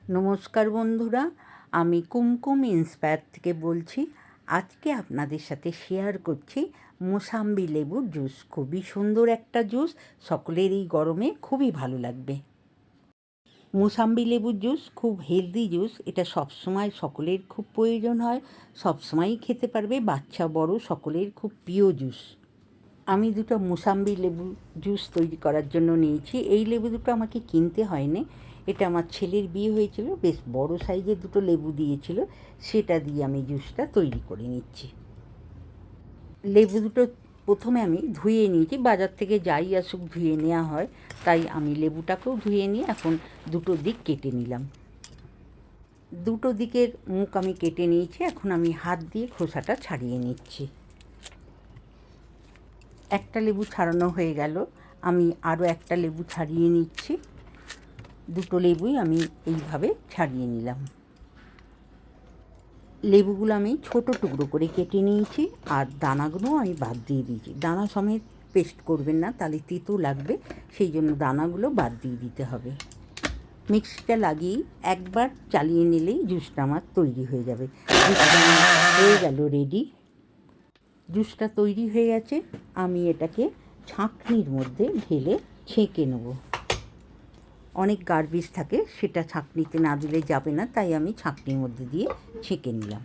নমস্কার বন্ধুরা, আমি কুমকুম ইন্সপায়ার থেকে বলছি। আজকে আপনাদের সাথে শেয়ার করছি মোসাম্বি লেবুর জুস। খুবই সুন্দর একটা জুস, সকলের এই গরমে খুবই ভালো লাগবে। মোসাম্বি লেবুর জুস খুব হেলদি জুস, এটা সবসময় সকলের খুব প্রয়োজন হয়, সবসময়ই খেতে পারবে, বাচ্চা বড় সকলের খুব প্রিয় জুস। আমি দুটো মোসাম্বি লেবু জুস তৈরি করার জন্য নিয়েছি। এই লেবু দুটো আমাকে কিনতে হয়নি, এটা আমার ছেলের বিয়ে হয়েছিল, বেশ বড় সাইজের দুটো লেবু দিয়েছিল, সেটা দিয়ে আমি জুসটা তৈরি করে নিচ্ছি। লেবু দুটো প্রথমে আমি ধুয়ে নিয়েছি, বাজার থেকে যাই আসুক ধুয়ে নেওয়া হয়, তাই আমি লেবুটাকেও ধুয়ে নিয়ে এখন দুটো দিক কেটে নিলাম। দুটো দিকের মুখ আমি কেটে নিয়েছি, এখন আমি হাত দিয়ে খোসাটা ছাড়িয়ে নিচ্ছি। একটা লেবু ছাড়ানো হয়ে গেল, আমি আরও একটা লেবু ছাড়িয়ে নিচ্ছি। দুটো লেবুই আমি এইভাবে ছাড়িয়ে নিলাম। লেবুগুলো আমি ছোট টুকরো করে কেটে নিয়েছি, আর দানাগুলো আমি বাদ দিয়ে দিয়েছি। দানা সমেত পেস্ট করবেন না, তাহলে তিতো লাগবে, সেই জন্য দানাগুলো বাদ দিয়ে দিতে হবে। মিক্সিটা লাগিয়েই একবার চালিয়ে নিলেই জুসটা আমার তৈরি হয়ে যাবে। জুসটা হয়ে গেল রেডি। জুসটা তৈরি হয়ে গেছে, আমি এটাকে ছাঁকনির মধ্যে ঢেলে ছেঁকে নেব। অনেক গার্বেজ থাকে, সেটা ছাঁকনিতে না দিলে যাবে না, তাই আমি ছাঁকনির মধ্যে দিয়ে ছেঁকে নিলাম।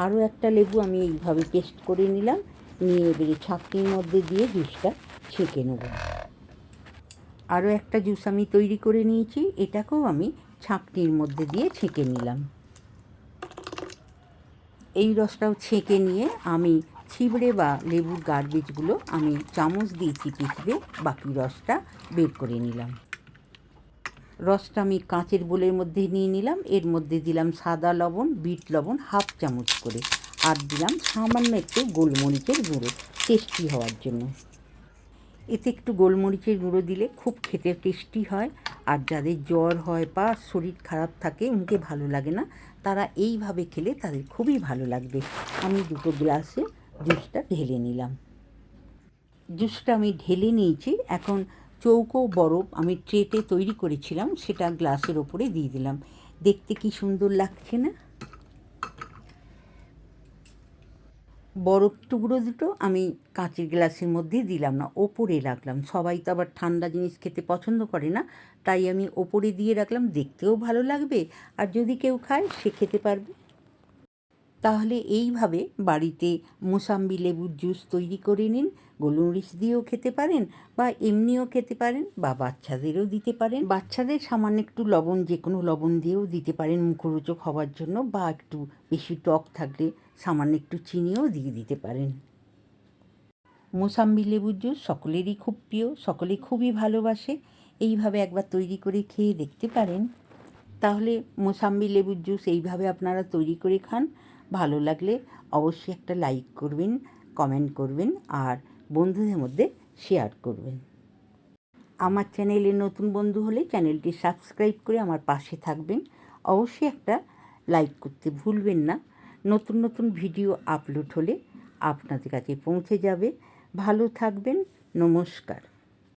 আরও একটা লেবু আমি এইভাবে পেস্ট করে নিলাম, নিয়ে এবারে ছাঁকনির মধ্যে দিয়ে জুসটা ছেঁকে নেব। আরও একটা জুস আমি তৈরি করে নিয়েছি, এটাকেও আমি ছাঁকনির মধ্যে দিয়ে ছেঁকে নিলাম। এই রসটাও ছেঁকে নিয়ে আমি ছিবড়ে বা লেবুর গার্বেজগুলো আমি চামচ দিয়ে চিপে চিপে বাকি রসটা বের করে নিলাম। রসটা আমি কাঁচের বোলের মধ্যে নিয়ে নিলাম, এর মধ্যে দিলাম সাদা লবণ, বিট লবণ হাফ চামচ করে, আর দিলাম সামান্য একটু গোলমরিচের গুঁড়ো টেস্টি হওয়ার জন্য। এতে একটু গোলমরিচের গুঁড়ো দিলে খুব খেতে টেস্টি হয়, আর যাদের জ্বর হয় বা শরীর খারাপ থাকে, মুখে ভালো লাগে না, তারা এইভাবে খেলে তাদের খুবই ভালো লাগবে। আমি দুটো গ্লাসে জুসটা ঢেলে নিলাম। জুসটা আমি ঢেলে নিয়েছি, এখন চৌকো বরফ আমি ট্রেতে তৈরি করেছিলাম, সেটা গ্লাসের ওপরে দিয়ে দিলাম। দেখতে কি সুন্দর লাগছে না? বরফ টুকরো দুটো আমি কাঁচের গ্লাসের মধ্যে দিলাম না, ওপরে রাখলাম। সবাই তো আবার ঠান্ডা জিনিস খেতে পছন্দ করে না, তাই আমি ওপরে দিয়ে রাখলাম, দেখতেও ভালো লাগবে, আর যদি কেউ খায় সে খেতে পারবে। তাহলে এইভাবে বাড়িতে মোসাম্বি লেবুর জুস তৈরি করে নিন। গোলমরিচ দিয়েও খেতে পারেন, বা এমনিও খেতে পারেন, বা বাচ্চাদেরও দিতে পারেন। বাচ্চাদের সামান্য একটু লবণ, যে কোনো লবণ দিয়েও দিতে পারেন মুখরোচক হওয়ার জন্য, বা একটু বেশি টক থাকলে সামান্য একটু চিনিও দিয়ে দিতে পারেন। মোসাম্বি লেবুর জুস সকলেরই খুব প্রিয়, সকলে খুবই ভালোবাসে। এইভাবে একবার তৈরি করে খেয়ে দেখতে পারেন। তাহলে মোসাম্বি লেবুর জুস এইভাবে আপনারা তৈরি করে খান। ভালো লাগলে অবশ্যই একটা লাইক করবেন, কমেন্ট করবেন, আর বন্ধুদের মধ্যে শেয়ার করবেন। আমার চ্যানেলে নতুন বন্ধু হলে চ্যানেলটি সাবস্ক্রাইব করে আমার পাশে থাকবেন। অবশ্যই একটা লাইক করতে ভুলবেন না। নতুন নতুন ভিডিও আপলোড হলে আপনাদের কাছে পৌঁছে যাবে। ভালো থাকবেন। নমস্কার।